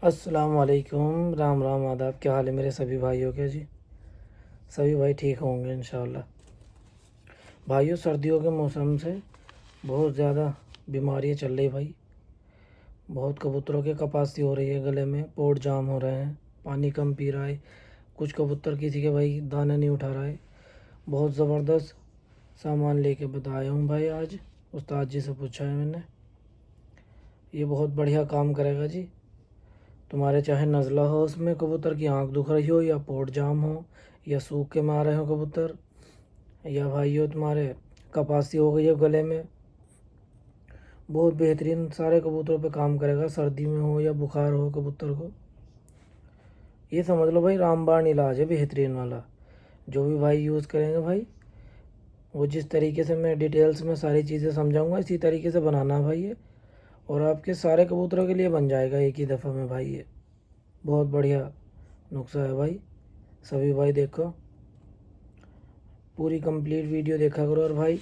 अस्सलाम वालेकुम, राम राम, आदाब। क्या हाल है मेरे सभी भाइयों के जी? सभी भाई ठीक होंगे इंशाल्लाह। भाइयों, सर्दियों के मौसम से बहुत ज़्यादा बीमारियां चल रही भाई। बहुत कबूतरों के कपासी हो रही है, गले में पोर्ट जाम हो रहे हैं, पानी कम पी रहा है। कुछ कबूतर किसी के भाई दाना नहीं उठा रहा है। बहुत ज़बरदस्त सामान लेके बताया हूँ भाई आज। उस्ताद जी से पूछा है मैंने, ये बहुत बढ़िया काम करेगा जी। तुम्हारे चाहे नज़ला हो, उसमें कबूतर की आंख दुख रही हो, या पोर्ट जाम हो, या सूख के मारे हो कबूतर, या भाइयों तुम्हारे कपासी हो गई हो गले में, बहुत बेहतरीन सारे कबूतरों पे काम करेगा। सर्दी में हो या बुखार हो कबूतर को, ये समझ लो भाई रामबाण इलाज है बेहतरीन वाला। जो भी भाई यूज़ करेंगे भाई, वो जिस तरीके से मैं डिटेल्स में सारी चीज़ें समझाऊंगा इसी तरीके से बनाना भाई ये, और आपके सारे कबूतरों के लिए बन जाएगा एक ही दफ़ा में भाई। ये बहुत बढ़िया नुस्खा है भाई। सभी भाई देखो, पूरी कंप्लीट वीडियो देखा करो, और भाई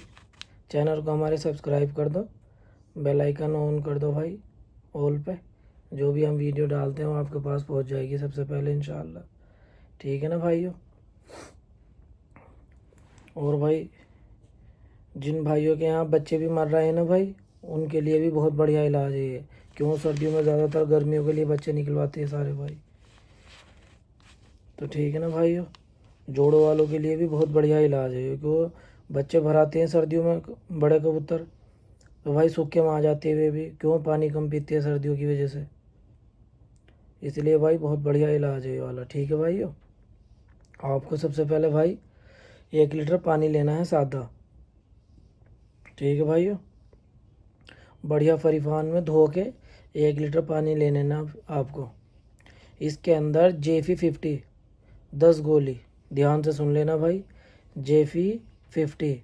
चैनल को हमारे सब्सक्राइब कर दो, बेल आइकन ऑन कर दो भाई, ऑल पे। जो भी हम वीडियो डालते हैं वो आपके पास पहुंच जाएगी सबसे पहले इंशाल्लाह। ठीक है ना भाइयों? और भाई, जिन भाइयों के यहाँ बच्चे भी मर रहे हैं ना भाई, उनके लिए भी बहुत बढ़िया इलाज है ये। क्यों, सर्दियों में ज़्यादातर गर्मियों के लिए बच्चे निकलवाते हैं सारे भाई। तो ठीक है ना भाइयों, जोड़ों वालों के लिए भी बहुत बढ़िया इलाज है, क्योंकि वो बच्चे भराते हैं सर्दियों में बड़े कबूतर, तो भाई सूखे में आ जाते हुए भी, क्यों पानी कम पीते हैं सर्दियों की वजह से। इसलिए भाई बहुत बढ़िया इलाज है ये वाला। ठीक है भाइयों, आपको सबसे पहले भाई 1 लीटर पानी लेना है सादा। ठीक है भाइयों, बढ़िया फरीफान में धो के 1 लीटर पानी ले लेना आपको। इसके अंदर JF50 10 गोली, ध्यान से सुन लेना भाई। JF50,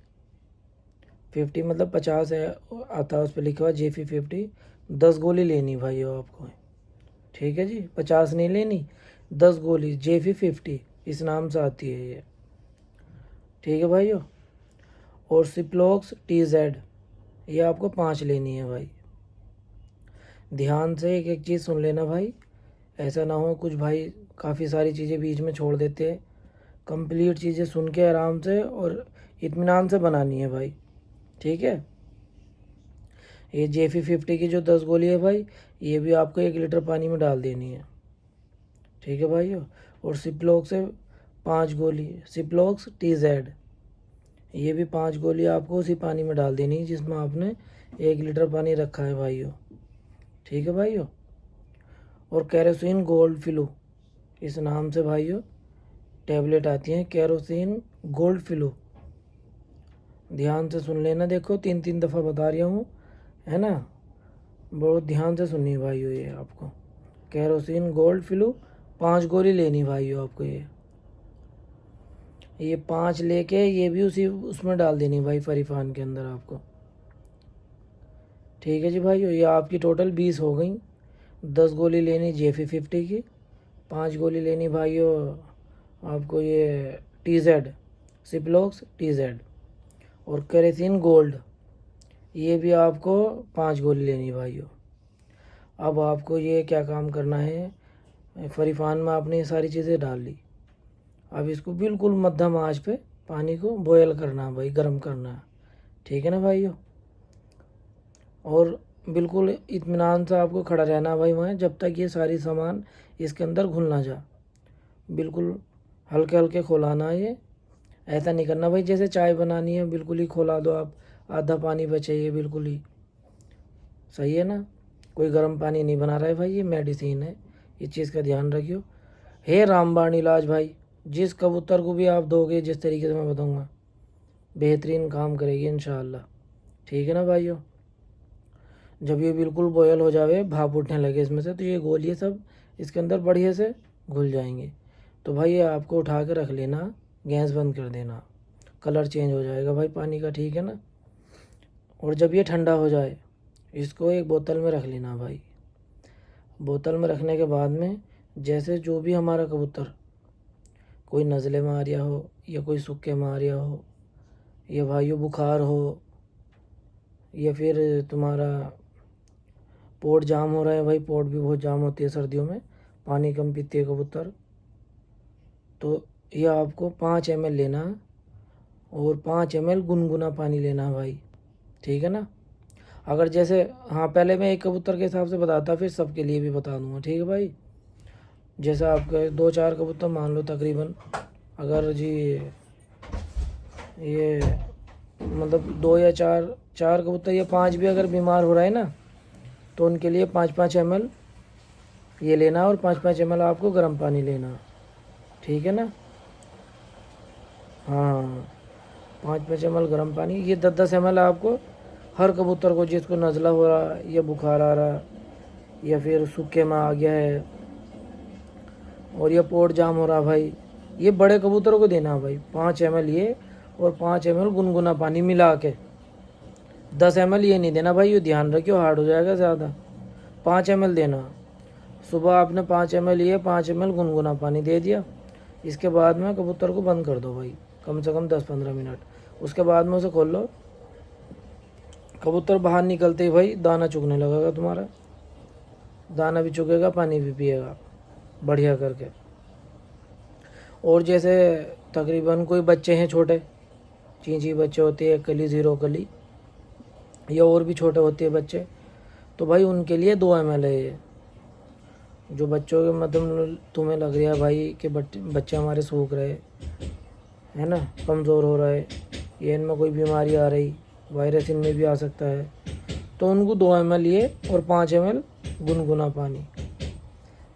50 मतलब 50 है, आता है उस पर लिखा हुआ JF50। 10 गोली लेनी भाई आपको। ठीक है जी, 50 नहीं लेनी, 10 गोली JF50 इस नाम से आती है ये। ठीक है भाइयों, और सिप्लोक्स TZ ये आपको 5 लेनी है भाई। ध्यान से एक एक चीज़ सुन लेना भाई, ऐसा ना हो कुछ भाई काफ़ी सारी चीज़ें बीच में छोड़ देते हैं। कंप्लीट चीज़ें सुन के आराम से और इत्मीनान से बनानी है भाई। ठीक है, ये JF50 की जो 10 गोली है भाई, ये भी आपको 1 लीटर पानी में डाल देनी है। ठीक है भाइयों, और सिप्लोक्स से 5 गोली, सिप्लोक्स TZ ये भी 5 गोली आपको उसी पानी में डाल देनी है जिसमें आपने 1 लीटर पानी रखा है भाइयों। ठीक है भाइयों, और कैरोसिन गोल्ड फ्लू इस नाम से भाइयों टैबलेट आती हैं, कैरोसिन गोल्ड फ्लू। ध्यान से सुन लेना, देखो 3 3 दफ़ा बता रहा हूँ, है ना? बहुत ध्यान से सुननी भाइयों ये आपको। कैरोसिन गोल्ड फ्लू 5 गोली लेनी भाइयों आपको। ये 5 लेके ये भी उसी उसमें डाल देनी भाई, फरीफान के अंदर आपको। ठीक है जी भाइयों, ये आपकी टोटल 20 हो गई। 10 गोली लेनी JF50 की, 5 गोली लेनी भाइयों आपको ये TZ, सिप्लोक्स TZ, और कैरेसिन गोल्ड ये भी आपको 5 गोली लेनी भाइयों। अब आपको ये क्या काम करना है, फरीफान में आपने ये सारी चीज़ें डाल ली। अब इसको बिल्कुल मध्यम आंच पे पानी को बॉयल करना है भाई, गर्म करना है। ठीक है ना भाइयों, और बिल्कुल इत्मीनान से आपको खड़ा रहना भाई वहाँ, जब तक ये सारी सामान इसके अंदर घुल ना जा। बिल्कुल हल्के हल्के खोलाना है ये। ऐसा नहीं करना भाई जैसे चाय बनानी है बिल्कुल ही खोला दो आप, आधा पानी बचे, ये बिल्कुल ही सही है ना? कोई गर्म पानी नहीं बना रहा है भाई, ये मेडिसिन है, इस चीज़ का ध्यान रखियो। हे रामबाण इलाज भाई, जिस कबूतर को भी आप दोगे जिस तरीके से मैं बताऊँगा, बेहतरीन काम करेगी इंशाल्लाह। ठीक है ना भाइयों? जब ये बिल्कुल बॉयल हो जावे, भाप उठने लगे इसमें से, तो ये गोलियाँ सब इसके अंदर बढ़िया से घुल जाएंगे। तो भाई ये आपको उठा के रख लेना, गैस बंद कर देना, कलर चेंज हो जाएगा भाई पानी का। ठीक है ना? और जब ये ठंडा हो जाए, इसको एक बोतल में रख लेना भाई। बोतल में रखने के बाद में, जैसे जो भी हमारा कबूतर कोई नज़ले में आ रहा हो, या कोई सूखे में आ रहा हो, या भाइयों बुखार हो, या फिर तुम्हारा पोट जाम हो रहा है भाई, पोट भी बहुत जाम होती है सर्दियों में, पानी कम पीती है कबूतर। तो ये आपको 5 ml लेना है और 5 ml गुनगुना पानी लेना है भाई, ठीक है ना। अगर जैसे, हाँ पहले मैं एक कबूतर के हिसाब से बताता, फिर सबके लिए भी बता दूंगा, ठीक है भाई। जैसे आपके 2-4 कबूतर मान लो तकरीबन, अगर जी ये मतलब 2 या 4 कबूतर या 5 भी अगर बीमार हो रहा है ना, तो उनके लिए 5-5 ml ये लेना और 5-5 ml आपको गर्म पानी लेना, ठीक है ना। हाँ 5-5 ml गर्म पानी, ये 10-10 ml आपको हर कबूतर को, जिसको नज़ला हो रहा या बुखार आ रहा या फिर सूखे में आ गया है और ये पोट जाम हो रहा भाई, ये बड़े कबूतरों को देना भाई 5 ml ये, और 5 ml गुनगुना पानी मिला के। 10 ml ये नहीं देना भाई, ये ध्यान रखियो हार्ड हो जाएगा ज़्यादा। 5 ml देना, सुबह आपने 5 ml ये 5 ml गुनगुना पानी दे दिया, इसके बाद में कबूतर को बंद कर दो भाई कम से कम 10-15 मिनट। उसके बाद में उसे खोल लो, कबूतर बाहर निकलते ही भाई दाना चुगने लगेगा तुम्हारा, दाना भी चुगेगा पानी भी पिएगा बढ़िया करके। और जैसे तकरीबन कोई बच्चे हैं छोटे, चींची बच्चे होते हैं, कली 0 कली, या और भी छोटे होते हैं बच्चे, तो भाई उनके लिए 2 ml है ये। जो बच्चों के मतलब तुम्हें लग रहा है भाई कि बच्चे हमारे सूख रहे है ना, कमज़ोर हो रहा है, ये इनमें कोई बीमारी आ रही, वायरस इनमें भी आ सकता है, तो उनको 2 ml ये और 5 ml गुनगुना पानी,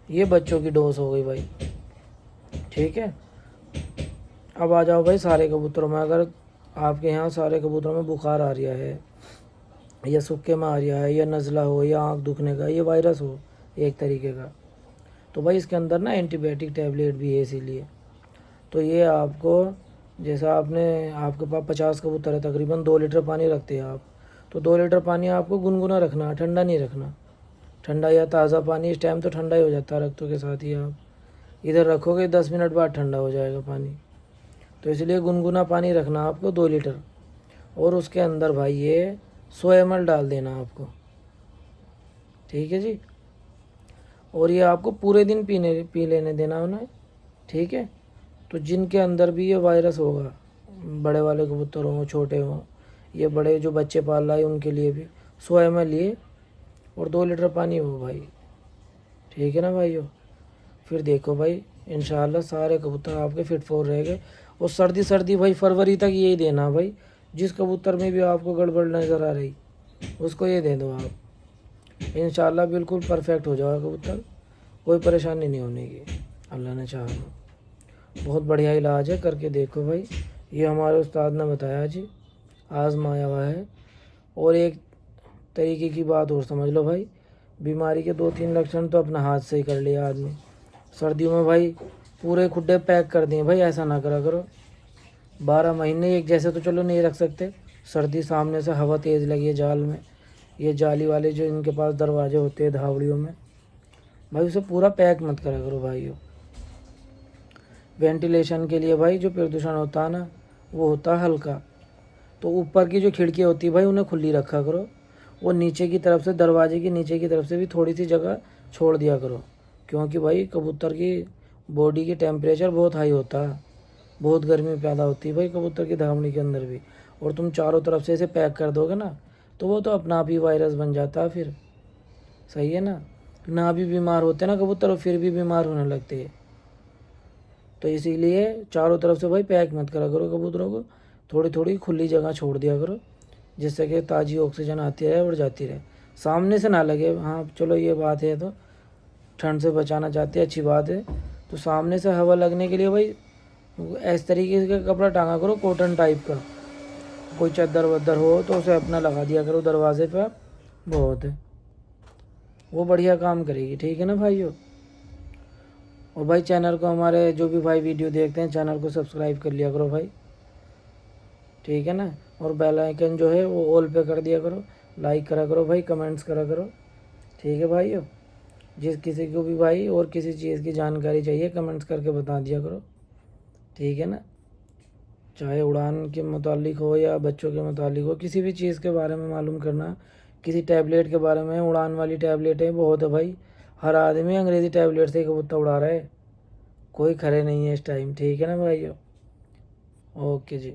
ये बच्चों की डोज हो गई भाई, ठीक है। अब आ जाओ भाई सारे कबूतरों में, अगर आपके यहाँ सारे कबूतरों में बुखार आ रहा है या सूखे में आ रहा है या नज़ला हो या आँख दुखने का, ये वायरस हो एक तरीके का, तो भाई इसके अंदर ना एंटीबायोटिक टैबलेट भी है इसीलिए। तो ये आपको, जैसा आपके पास 50 कबूतर है, तकरीबन 2 लीटर पानी रखते हैं आप, तो 2 लीटर पानी आपको गुनगुना रखना, ठंडा नहीं रखना। ठंडा या ताज़ा पानी इस टाइम तो ठंडा ही हो जाता है रक्तों के साथ ही, आप इधर रखोगे 10 मिनट बाद ठंडा हो जाएगा पानी, तो इसलिए गुनगुना पानी रखना आपको 2 लीटर। और उसके अंदर भाई ये 100 ml डाल देना आपको, ठीक है जी। और ये आपको पूरे दिन पी लेने देना उन्हें, ठीक है। तो जिनके अंदर भी ये वायरस होगा, बड़े वाले कबूतर हों छोटे हों, ये बड़े जो बच्चे पाल रहा है उनके लिए भी 100 ml ये और 2 लीटर पानी हो भाई, ठीक है ना भाइयों। फिर देखो भाई इंशाल्लाह सारे कबूतर आपके फिट फॉर रहेंगे। और सर्दी भाई फरवरी तक यही देना भाई, जिस कबूतर में भी आपको गड़बड़ नज़र आ रही उसको ये दे दो आप, इंशाल्लाह बिल्कुल परफेक्ट हो जाएगा कबूतर, कोई परेशानी नहीं होने की, अल्लाह ने चाहा। बहुत बढ़िया इलाज है, करके देखो भाई, ये हमारे उस्ताद ने बताया जी, आजमाया हुआ है। और एक तरीके की बात और समझ लो भाई, बीमारी के 2-3 लक्षण तो अपना हाथ से ही कर लिया आदमी। सर्दियों में भाई पूरे खुड्डे पैक कर दिए भाई, ऐसा ना करा करो। 12 महीने एक जैसे तो चलो नहीं रख सकते, सर्दी सामने से हवा तेज़ लगी है जाल में, ये जाली वाले जो इनके पास दरवाजे होते हैं धावड़ियों में, भाई उसे पूरा पैक मत करा करो भाइयों। वेंटिलेशन के लिए भाई जो प्रदूषण होता है ना, वो होता है हल्का, तो ऊपर की जो खिड़कियाँ होती है भाई उन्हें खुली रखा करो, वो नीचे की तरफ से, दरवाजे की नीचे की तरफ से भी थोड़ी सी जगह छोड़ दिया करो, क्योंकि भाई कबूतर की बॉडी की टेम्परेचर बहुत हाई होता है, बहुत गर्मी पैदा होती है भाई कबूतर की धावड़ी के अंदर भी। और तुम चारों तरफ से इसे पैक कर दोगे ना, तो वो तो अपना आप ही वायरस बन जाता है फिर, सही है ना भी बीमार होते ना कबूतर, फिर भी बीमार होने लगते हैं। तो इसीलिए चारों तरफ से भाई पैक मत करा करो कबूतरों को, थोड़ी थोड़ी खुली जगह छोड़ दिया करो, जिससे कि ताज़ी ऑक्सीजन आती रहे और जाती रहे, सामने से ना लगे। हाँ चलो ये बात है, तो ठंड से बचाना चाहते हैं अच्छी बात है, तो सामने से हवा लगने के लिए भाई इस तरीके का कपड़ा टांगा करो, कॉटन टाइप का, कोई चादर वद्दर हो तो उसे अपना लगा दिया करो दरवाजे पर, बहुत है, वो बढ़िया काम करेगी, ठीक है ना भाइयों। और भाई चैनल को, हमारे जो भी भाई वीडियो देखते हैं चैनल को सब्सक्राइब कर लिया करो भाई, ठीक है ना। और बेल आइकन जो है वो ऑल पे कर दिया करो, लाइक करा करो भाई, कमेंट्स करा करो, ठीक है भाइयों। जिस किसी को भी भाई और किसी चीज़ की जानकारी चाहिए कमेंट्स करके बता दिया करो, ठीक है ना। चाहे उड़ान के मुतालिक हो या बच्चों के मुतालिक हो, किसी भी चीज़ के बारे में मालूम करना, किसी टैबलेट के बारे में, उड़ान वाली टैबलेट है बहुत है भाई, हर आदमी अंग्रेज़ी टैबलेट से ही कबूतर उड़ा रहा है, कोई खड़े नहीं है इस टाइम। ठीक है ना भाइयों, ओके जी।